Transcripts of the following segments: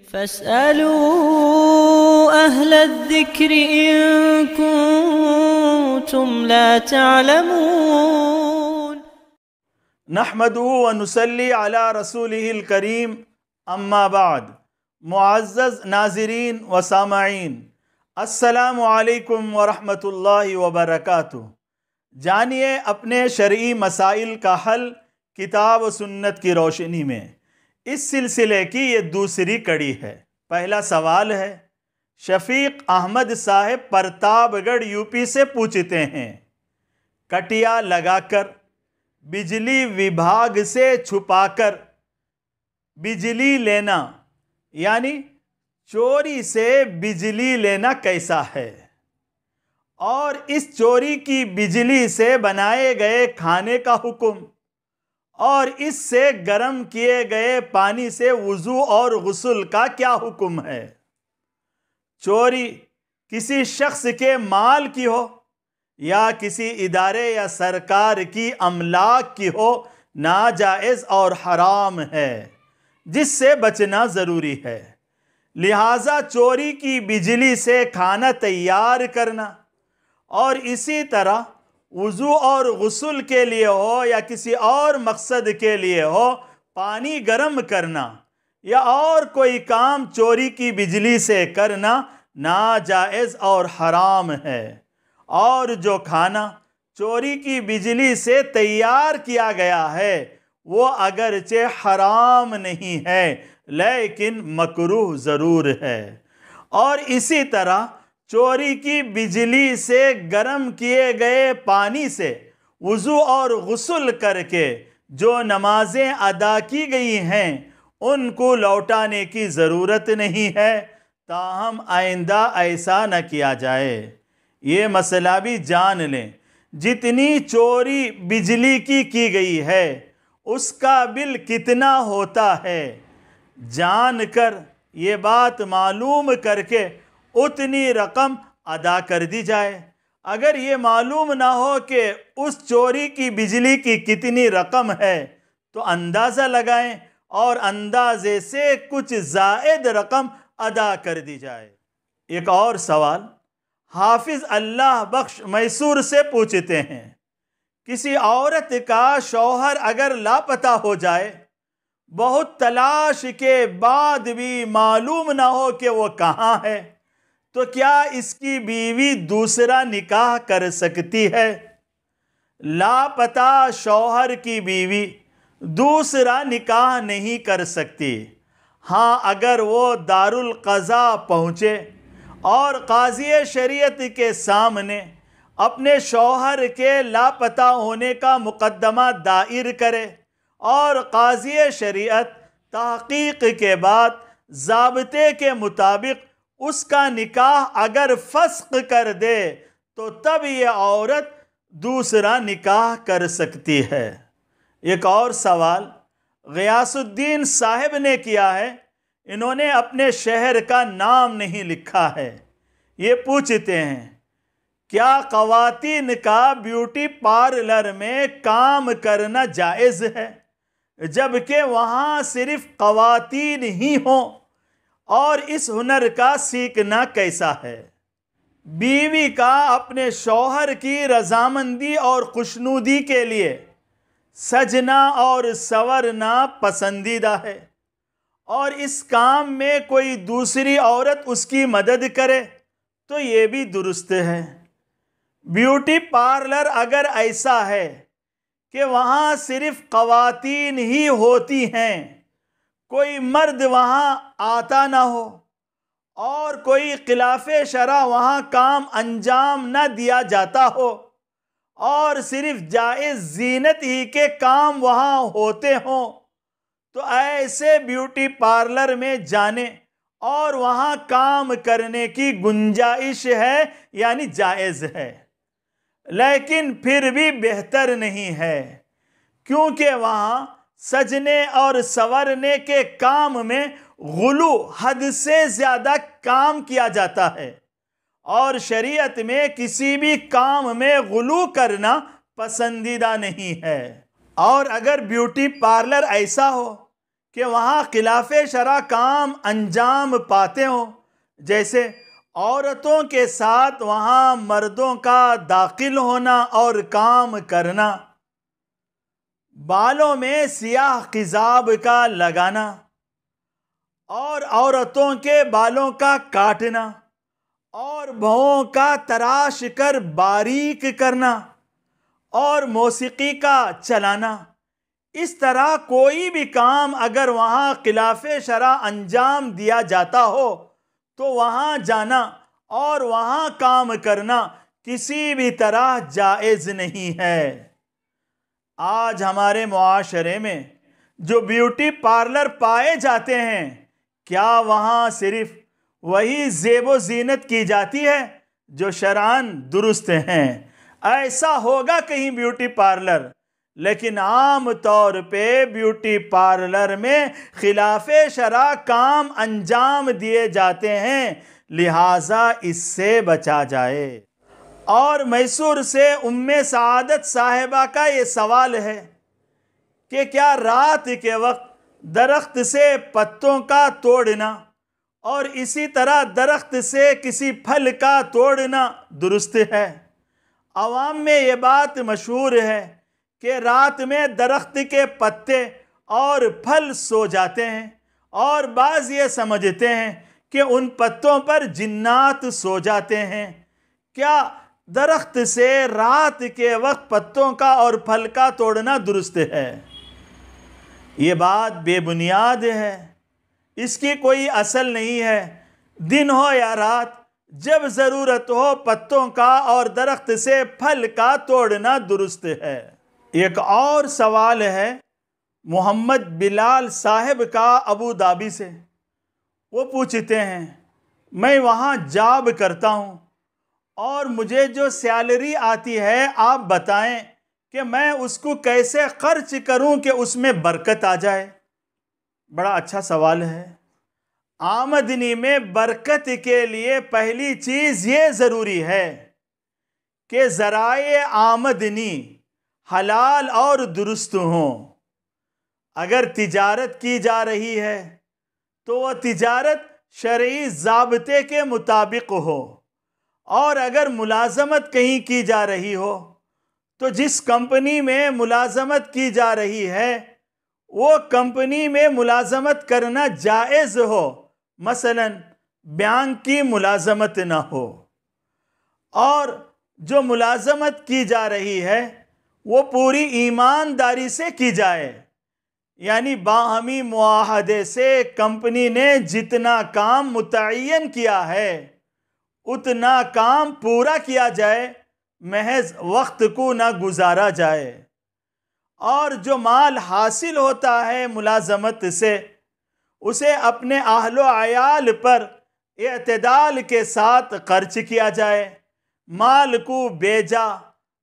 فاسألوا أهل الذكر إن كنتم لا تعلمون نحمده ونصلي على رسوله الكريم اما بعد معزز ناظرین و سامعین السلام علیکم ورحمۃ اللہ وبرکاتہ۔ جانیے اپنے شرعی مسائل کا حل کتاب و سنت کی روشنی میں، اس سلسلے کی یہ دوسری کڑی ہے۔ پہلا سوال ہے، شفیق احمد صاحب پرتاب گڑھ یوپی سے پوچھتے ہیں، کٹیا لگا کر بجلی وبھاگ سے چھپا کر بجلی لینا یعنی چوری سے بجلی لینا کیسا ہے؟ اور اس چوری کی بجلی سے بنائے گئے کھانے کا حکم اور اس سے گرم کیے گئے پانی سے وضو اور غسل کا کیا حکم ہے؟ چوری کسی شخص کے مال کی ہو یا کسی ادارے یا سرکار کی املاک کی ہو، ناجائز اور حرام ہے، جس سے بچنا ضروری ہے۔ لہٰذا چوری کی بجلی سے کھانا تیار کرنا اور اسی طرح وضو اور غسل کے لیے ہو یا کسی اور مقصد کے لیے ہو پانی گرم کرنا یا اور کوئی کام چوری کی بجلی سے کرنا ناجائز اور حرام ہے۔ اور جو کھانا چوری کی بجلی سے تیار کیا گیا ہے وہ اگرچہ حرام نہیں ہے لیکن مکروہ ضرور ہے۔ اور اسی طرح چوری کی بجلی سے گرم کیے گئے پانی سے وضو اور غسل کر کے جو نمازیں ادا کی گئی ہیں ان کو لوٹانے کی ضرورت نہیں ہے، تاہم آئندہ ایسا نہ کیا جائے۔ یہ مسئلہ بھی جان لیں، جتنی چوری بجلی کی گئی ہے اس کا بل کتنا ہوتا ہے، جان کر یہ بات معلوم کر کے اتنی رقم ادا کر دی جائے۔ اگر یہ معلوم نہ ہو کہ اس چوری کی بجلی کی کتنی رقم ہے تو اندازہ لگائیں اور اندازے سے کچھ زائد رقم ادا کر دی جائے۔ ایک اور سوال حافظ اللہ بخش میسور سے پوچھتے ہیں، کسی عورت کا شوہر اگر لاپتہ ہو جائے، بہت تلاش کے بعد بھی معلوم نہ ہو کہ وہ کہاں ہے، تو کیا اس کی بیوی دوسرا نکاح کر سکتی ہے؟ لاپتہ شوہر کی بیوی دوسرا نکاح نہیں کر سکتی۔ ہاں، اگر وہ دارالقضاء پہنچے اور قاضی شریعت کے سامنے اپنے شوہر کے لاپتہ ہونے کا مقدمہ دائر کرے اور قاضی شریعت تحقیق کے بعد ضابطے کے مطابق اس کا نکاح اگر فسخ کر دے تو تب یہ عورت دوسرا نکاح کر سکتی ہے۔ ایک اور سوال غیاث الدین صاحب نے کیا ہے، انہوں نے اپنے شہر کا نام نہیں لکھا ہے۔ یہ پوچھتے ہیں، کیا خواتین کا بیوٹی پارلر میں کام کرنا جائز ہے جبکہ وہاں صرف خواتین ہی ہوں؟ اور اس ہنر کا سیکھنا کیسا ہے؟ بیوی کا اپنے شوہر کی رضامندی اور خوشنودی کے لیے سجنا اور سنورنا پسندیدہ ہے، اور اس کام میں کوئی دوسری عورت اس کی مدد کرے تو یہ بھی درست ہے۔ بیوٹی پارلر اگر ایسا ہے کہ وہاں صرف خواتین ہی ہوتی ہیں، کوئی مرد وہاں آتا نہ ہو اور کوئی خلاف شرع وہاں کام انجام نہ دیا جاتا ہو اور صرف جائز زینت ہی کے کام وہاں ہوتے ہوں، تو ایسے بیوٹی پارلر میں جانے اور وہاں کام کرنے کی گنجائش ہے، یعنی جائز ہے، لیکن پھر بھی بہتر نہیں ہے، کیونکہ وہاں سجنے اور سنورنے کے کام میں غلو حد سے زیادہ کام کیا جاتا ہے، اور شریعت میں کسی بھی کام میں غلو کرنا پسندیدہ نہیں ہے۔ اور اگر بیوٹی پارلر ایسا ہو کہ وہاں خلاف شرع کام انجام پاتے ہوں، جیسے عورتوں کے ساتھ وہاں مردوں کا داخل ہونا اور کام کرنا، بالوں میں سیاہ قضاب کا لگانا اور عورتوں کے بالوں کا کاٹنا اور بھوؤں کا تراش کر باریک کرنا اور موسیقی کا چلانا، اس طرح کوئی بھی کام اگر وہاں خلاف شرع انجام دیا جاتا ہو تو وہاں جانا اور وہاں کام کرنا کسی بھی طرح جائز نہیں ہے۔ آج ہمارے معاشرے میں جو بیوٹی پارلر پائے جاتے ہیں، کیا وہاں صرف وہی زیب و زینت کی جاتی ہے جو شرعاً درست ہیں؟ ایسا ہوگا کہیں بیوٹی پارلر، لیکن عام طور پہ بیوٹی پارلر میں خلاف شرع کام انجام دیے جاتے ہیں، لہٰذا اس سے بچا جائے۔ اور میسور سے ام سعادت صاحبہ کا یہ سوال ہے کہ کیا رات کے وقت درخت سے پتوں کا توڑنا اور اسی طرح درخت سے کسی پھل کا توڑنا درست ہے؟ عوام میں یہ بات مشہور ہے کہ رات میں درخت کے پتے اور پھل سو جاتے ہیں، اور بعض یہ سمجھتے ہیں کہ ان پتوں پر جنات سو جاتے ہیں۔ کیا درخت سے رات کے وقت پتوں کا اور پھل کا توڑنا درست ہے؟ یہ بات بے بنیاد ہے، اس کی کوئی اصل نہیں ہے۔ دن ہو یا رات، جب ضرورت ہو پتوں کا اور درخت سے پھل کا توڑنا درست ہے۔ ایک اور سوال ہے محمد بلال صاحب کا ابو دھابی سے۔ وہ پوچھتے ہیں، میں وہاں جاب کرتا ہوں اور مجھے جو سیلری آتی ہے آپ بتائیں کہ میں اس کو کیسے خرچ کروں کہ اس میں برکت آ جائے۔ بڑا اچھا سوال ہے۔ آمدنی میں برکت کے لیے پہلی چیز یہ ضروری ہے کہ ذرائع آمدنی حلال اور درست ہوں۔ اگر تجارت کی جا رہی ہے تو وہ تجارت شرعی ضابطے کے مطابق ہو، اور اگر ملازمت کہیں کی جا رہی ہو تو جس کمپنی میں ملازمت کی جا رہی ہے وہ کمپنی میں ملازمت کرنا جائز ہو، مثلا بینک کی ملازمت نہ ہو، اور جو ملازمت کی جا رہی ہے وہ پوری ایمانداری سے کی جائے، یعنی باہمی معاہدے سے کمپنی نے جتنا کام متعین کیا ہے اتنا کام پورا کیا جائے، محض وقت کو نہ گزارا جائے، اور جو مال حاصل ہوتا ہے ملازمت سے اسے اپنے اہل و عیال پر اعتدال کے ساتھ خرچ کیا جائے، مال کو بیجا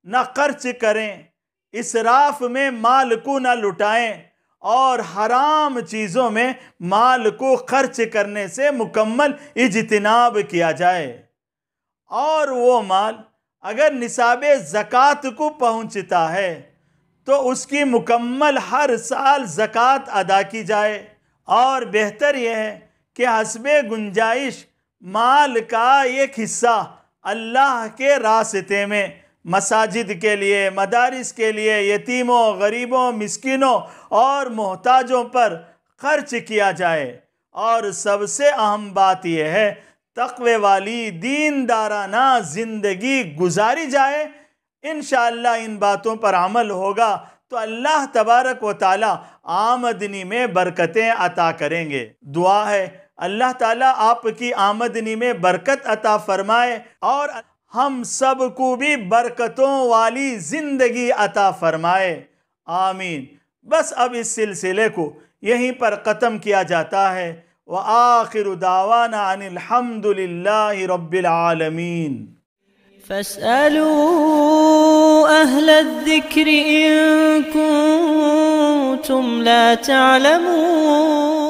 نہ خرچ کریں، اسراف میں مال کو نہ لٹائیں، اور حرام چیزوں میں مال کو خرچ کرنے سے مکمل اجتناب کیا جائے، اور وہ مال اگر نصاب زکوٰۃ کو پہنچتا ہے تو اس کی مکمل ہر سال زکوٰۃ ادا کی جائے، اور بہتر یہ ہے کہ حسب گنجائش مال کا ایک حصہ اللہ کے راستے میں، مساجد کے لیے، مدارس کے لیے، یتیموں، غریبوں، مسکینوں اور محتاجوں پر خرچ کیا جائے، اور سب سے اہم بات یہ ہے تقوی والی دیندارانہ زندگی گزاری جائے۔ انشاءاللہ ان باتوں پر عمل ہوگا تو اللہ تبارک و تعالی آمدنی میں برکتیں عطا کریں گے۔ دعا ہے اللہ تعالیٰ آپ کی آمدنی میں برکت عطا فرمائے اور ہم سب کو بھی برکتوں والی زندگی عطا فرمائے، آمین۔ بس اب اس سلسلے کو یہیں پر ختم کیا جاتا ہے۔ وآخر دعوانا عن الحمد للہ رب العالمین۔ فاسألوا أهل الذكر إن كنتم لا تعلمون۔